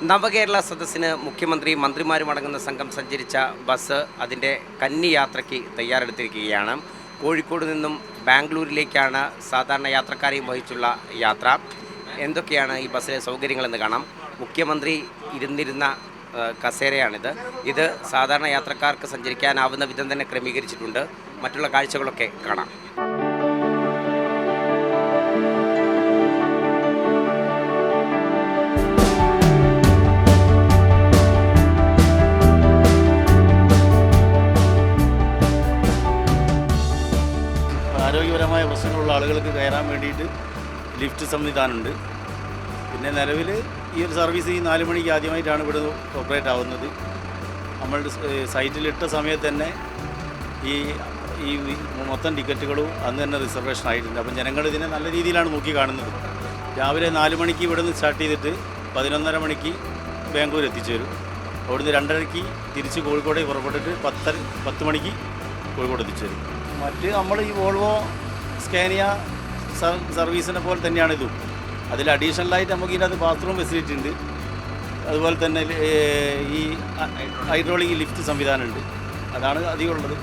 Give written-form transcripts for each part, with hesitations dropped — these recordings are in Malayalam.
നവകേരള സദസ്സിന് മുഖ്യമന്ത്രിയും മന്ത്രിമാരും അടങ്ങുന്ന സംഘം സഞ്ചരിച്ച ബസ് അതിൻ്റെ കന്നി യാത്രയ്ക്ക് തയ്യാറെടുത്തിരിക്കുകയാണ്. കോഴിക്കോട് നിന്നും ബാംഗ്ലൂരിലേക്കാണ് സാധാരണ യാത്രക്കാരെയും വഹിച്ചുള്ള യാത്ര. എന്തൊക്കെയാണ് ഈ ബസ്സിലെ സൗകര്യങ്ങളെന്ന് കാണാം. മുഖ്യമന്ത്രി ഇരുന്നിരുന്ന കസേരയാണിത്. ഇത് സാധാരണ യാത്രക്കാർക്ക് സഞ്ചരിക്കാനാവുന്ന വിധം തന്നെ ക്രമീകരിച്ചിട്ടുണ്ട്. മറ്റുള്ള കാഴ്ചകളൊക്കെ കാണാം. ആരോഗ്യപരമായ പ്രശ്നങ്ങളുള്ള ആളുകൾക്ക് കയറാൻ വേണ്ടിയിട്ട് ലിഫ്റ്റ് സംവിധാനമുണ്ട്. പിന്നെ നിലവിൽ ഈ ഒരു സർവീസ് ഈ 4 മണിക്ക് ആദ്യമായിട്ടാണ് ഇവിടെ ഓപ്പറേറ്റ് ആവുന്നത്. നമ്മളുടെ സൈറ്റിലിട്ട സമയത്ത് തന്നെ ഈ ഈ മൊത്തം ടിക്കറ്റുകളും അന്ന് തന്നെ റിസർവേഷൻ ആയിട്ടുണ്ട്. അപ്പം ജനങ്ങൾ ഇതിനെ നല്ല രീതിയിലാണ് നോക്കി കാണുന്നത്. രാവിലെ 4 മണിക്ക് ഇവിടെ നിന്ന് സ്റ്റാർട്ട് ചെയ്തിട്ട് 11:30 മണിക്ക് ബാംഗ്ലൂർ എത്തിച്ചു തരും. അവിടുന്ന് 2:30ക്ക് തിരിച്ച് കോഴിക്കോട് പുറപ്പെട്ടിട്ട് 10 മണിക്ക് കോഴിക്കോട് എത്തിച്ചു തരും. മറ്റ് നമ്മൾ ഈ വോൾവോ സ്കാനിയ സർവീസിനെ പോലെ തന്നെയാണ് ഇതും. അതിൽ അഡീഷണലായിട്ട് നമുക്ക് ഇതിനകത്ത് ബാത്റൂം ഫെസിലിറ്റി ഉണ്ട്. അതുപോലെ തന്നെ ഈ ഹൈഡ്രോളിക് ലിഫ്റ്റ് സംവിധാനമുണ്ട്. അതാണ് അധികം ഉള്ളത്.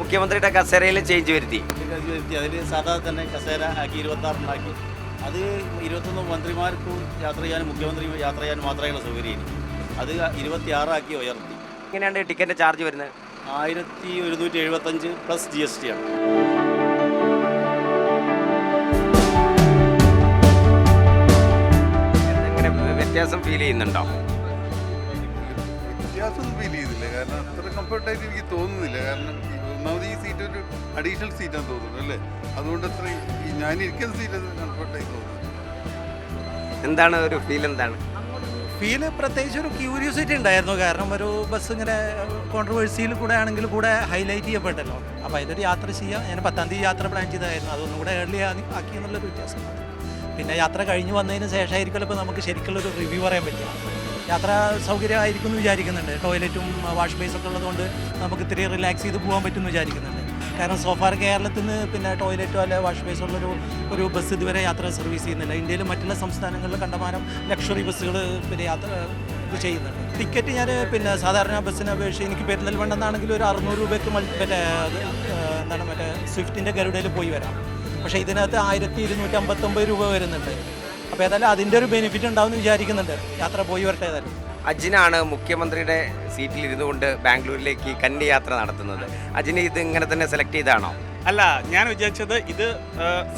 മുഖ്യമന്ത്രിയുടെ കസേരയിൽ ചേഞ്ച് വരുത്തി അതിൽ സാധാരണ തന്നെ കസേര ആക്കി 26 അത് 21 മന്ത്രിമാർക്കും യാത്ര ചെയ്യാനും മുഖ്യമന്ത്രി യാത്ര ചെയ്യാനും മാത്രമേയുള്ള സൗകര്യം. അത് 26 ഉയർത്തി. എങ്ങനെയാണ് ടിക്കറ്റ് ചാർജ് വരുന്നത്? 1175 പ്ലസ് GST ആണ്. എങ്ങനെ വ്യത്യാസം ഫീൽ ചെയ്യുന്നുണ്ടോ? വ്യത്യാസം ഫീൽ ചെയ്തില്ല. കാരണം അത്ര കംഫർട്ടായിട്ട് എനിക്ക് തോന്നുന്നില്ല. കാരണം ഒന്നാമത് ഈ സീറ്റ് ഒരു അഡീഷണൽ സീറ്റാന്ന് തോന്നുന്നു അല്ലേ. അതുകൊണ്ട് അത്ര ഞാനിരിക്കുന്ന സീറ്റ് കംഫർട്ടായി തോന്നുന്നു. എന്താണ് ഒരു ഫീൽ? എന്താണ് ഫീല്? പ്രത്യേകിച്ച് ഒരു ക്യൂരിയോസിറ്റി ഉണ്ടായിരുന്നു. കാരണം ഒരു ബസ് ഇങ്ങനെ കോൺട്രവേഴ്സിയിൽ കൂടെ ആണെങ്കിൽ കൂടെ ഹൈലൈറ്റ് ചെയ്യപ്പെട്ടല്ലോ. അപ്പോൾ ഇതൊരു യാത്ര ചെയ്യാം. ഞാൻ 10-ാം തീയതി യാത്ര പ്ലാൻ ചെയ്തായിരുന്നു. അതൊന്നും കൂടെ ഏർലി ആക്കി എന്നുള്ളൊരു വ്യത്യാസം. പിന്നെ യാത്ര കഴിഞ്ഞ് വന്നതിന് ശേഷമായിരിക്കും ഇപ്പോൾ നമുക്ക് ശരിക്കുള്ളൊരു റിവ്യൂ പറയാൻ പറ്റുക. യാത്ര സൗകര്യമായിരിക്കും എന്ന് വിചാരിക്കുന്നുണ്ട്. ടോയ്ലറ്റും വാഷ് ബേസൊക്കെ ഉള്ളതുകൊണ്ട് നമുക്ക് ഇത്തിരി റിലാക്സ് ചെയ്ത് പോകാൻ പറ്റുമെന്ന് വിചാരിക്കുന്നുണ്ട്. കാരണം സോഫാർ കേരളത്തിൽ നിന്ന് പിന്നെ ടോയ്ലറ്റോ അല്ലെ വാഷ് ബേസോ ഉള്ളൊരു ബസ് ഇതുവരെ യാത്ര സർവീസ് ചെയ്യുന്നില്ല. ഇന്ത്യയിൽ മറ്റുള്ള സംസ്ഥാനങ്ങളിൽ കണ്ടമാനം ലക്ഷറി ബസ്സുകൾ പിന്നെ യാത്ര ഇത് ചെയ്യുന്നുണ്ട്. ടിക്കറ്റ് ഞാൻ പിന്നെ സാധാരണ ബസ്സിനെ അപേക്ഷിച്ച് എനിക്ക് പെരിന്തൽമണ്ണെന്നാണെങ്കിൽ ഒരു 600 രൂപയ്ക്ക് മറ്റേ സ്വിഫ്റ്റിൻ്റെ ഗരുഡയിൽ പോയി വരാം. പക്ഷേ ഇതിനകത്ത് 1259 രൂപ വരുന്നുണ്ട്. അപ്പോൾ ഏതായാലും അതിൻ്റെ ഒരു ബെനിഫിറ്റ് ഉണ്ടാവുമെന്ന് വിചാരിക്കുന്നുണ്ട്. യാത്ര പോയി വരട്ടെ. ഏതായാലും അജിനാണ് മുഖ്യമന്ത്രിയുടെ സീറ്റിൽ ഇരുന്നുകൊണ്ട് ബാംഗ്ലൂരിലേക്ക് കന്നി യാത്ര നടത്തുന്നത്. അജിന് ഇത് ഇങ്ങനെ തന്നെ സെലക്ട് ചെയ്താണോ? അല്ല, ഞാൻ വിചാരിച്ചത് ഇത്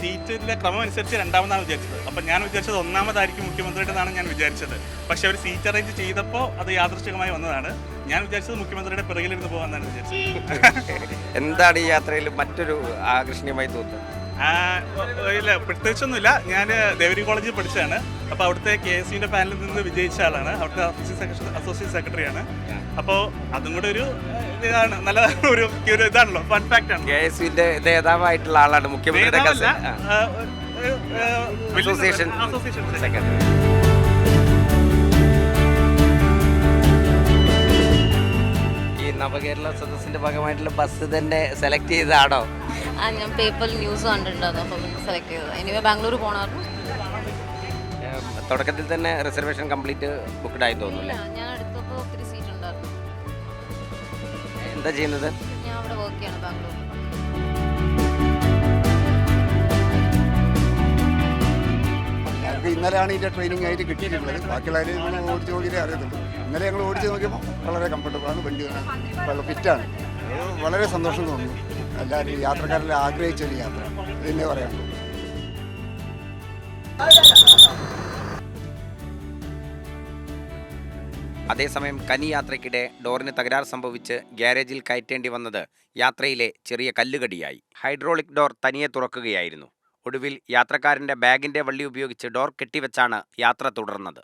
സീറ്റിൻ്റെ ക്രമം അനുസരിച്ച് രണ്ടാമതാണ് വിചാരിച്ചത്. അപ്പം ഞാൻ വിചാരിച്ചത് ഒന്നാമതായിരിക്കും മുഖ്യമന്ത്രിയുടേതാണ് ഞാൻ വിചാരിച്ചത്. പക്ഷെ അവർ സീറ്റ് അറേഞ്ച് ചെയ്തപ്പോൾ അത് യാദൃശ്ചികമായി വന്നതാണ്. ഞാൻ വിചാരിച്ചത് മുഖ്യമന്ത്രിയുടെ പിറകിലിരുന്ന് പോകാമെന്നാണ് വിചാരിച്ചത്. എന്താണ് ഈ യാത്രയിൽ മറ്റൊരു ആകർഷണീയമായി തോന്നുന്നത്? ഇല്ല, പ്രത്യേകിച്ചൊന്നുമില്ല. ഞാൻ ദേവരി കോളേജിൽ പഠിച്ചതാണ്. അപ്പോൾ അവിടുത്തെ KSUവിൻ്റെ പാനലിൽ നിന്ന് വിജയിച്ച ആളാണ്. അവിടുത്തെ അസോസിയേറ്റ് സെക്രട്ടറിയാണ്. അപ്പോൾ അതും കൂടെ ഒരു ഇതാണ്, നല്ല ഒരു ഇതാണല്ലോ, ഫൺ ഫാക്റ്റ് ആണ്. KSUവിൻ്റെ നേതാവായിട്ടുള്ള ആളാണ് മുഖ്യമന്ത്രിയുടെ അസോസിയേഷൻ സെക്രട്ടറി. ഈ നവകേരള സദസ്സിന്റെ ഭാഗമായിട്ടുള്ള ബസ് തന്നെ സെലക്ട് ചെയ്തതാണോ? ഞാൻ പേപ്പറിൽ ന്യൂസ് കണ്ടിട്ടുണ്ടായിരുന്നു. അപ്പം സെലക്ട് ചെയ്തത്. എനിവേ ബാംഗ്ലൂർ പോകണമായിരുന്നു. തുടക്കത്തിൽ തന്നെ റിസർവേഷൻ കംപ്ലീറ്റ് ബുക്ക്ഡ് ആയി തോന്നുന്നില്ല? ഞാൻ എടുത്തപ്പോൾ ഒത്തിരി സീറ്റ് ഉണ്ടായിരുന്നു. എന്താ ചെയ്യുന്നത്? ഞാൻ അവിടെ വർക്ക് ചെയ്യാണ് ബാംഗ്ലൂർ. ഞങ്ങൾക്ക് ഇന്നലെയാണ് ഇതിൻ്റെ ട്രെയിനിങ് ആയിട്ട് കിട്ടിയിട്ടുള്ളത്. ബാക്കിയുള്ളവർ ഓടിച്ചേ അറിയത്തുള്ളൂ. ഇന്നലെ ഞങ്ങൾ ഓടിച്ച് നോക്കിയപ്പോൾ വളരെ കംഫർട്ടബിളാണ്. വണ്ടി വളരെ ഫിറ്റാണ്. വളരെ സന്തോഷം തോന്നുന്നു. എല്ലാവരും യാത്രക്കാരെല്ലാം ആഗ്രഹിച്ചൊരു യാത്ര ഇതിനെ പറയാം. അതേസമയം കന്നി യാത്രയ്ക്കിടെ ഡോറിന് തകരാർ സംഭവിച്ച് ഗ്യാരേജിൽ കയറ്റേണ്ടി വന്നത് യാത്രയിലെ ചെറിയ കല്ലുകടിയായി. ഹൈഡ്രോളിക് ഡോർ തനിയെ തുറക്കുകയായിരുന്നു. ഒടുവിൽ യാത്രക്കാരൻ്റെ ബാഗിൻ്റെ വള്ളി ഉപയോഗിച്ച് ഡോർ കെട്ടിവെച്ചാണ് യാത്ര തുടർന്നത്.